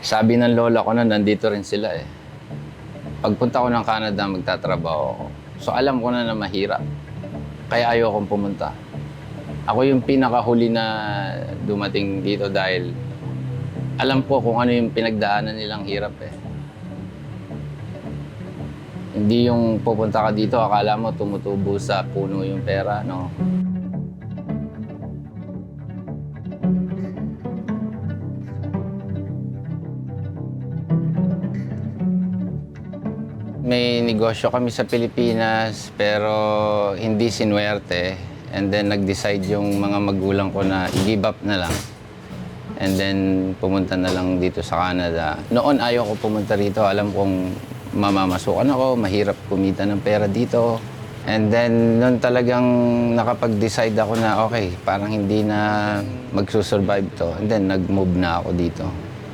Sabi ng lola ko na nandito rin sila eh. Pagpunta ko ng Canada, magtatrabaho ako. So alam ko na mahirap. Kaya ayaw akong pumunta. Ako yung pinakahuli na dumating dito dahil alam ko kung ano yung pinagdaanan nilang hirap eh. Hindi yung pupunta ka dito, akala mo tumutubo sa puno yung pera, no? May negosyo kami sa Pilipinas pero hindi sinuwerte. And then nag-decide yung mga magulang ko na i-give up na lang. And then pumunta na lang dito sa Canada. Noon ayaw ko pumunta rito. Alam kong mamamasukan ako, mahirap kumita ng pera dito. And then noon talagang nakapag-decide ako na okay, parang hindi na magsusurvive to. And then nag-move na ako dito.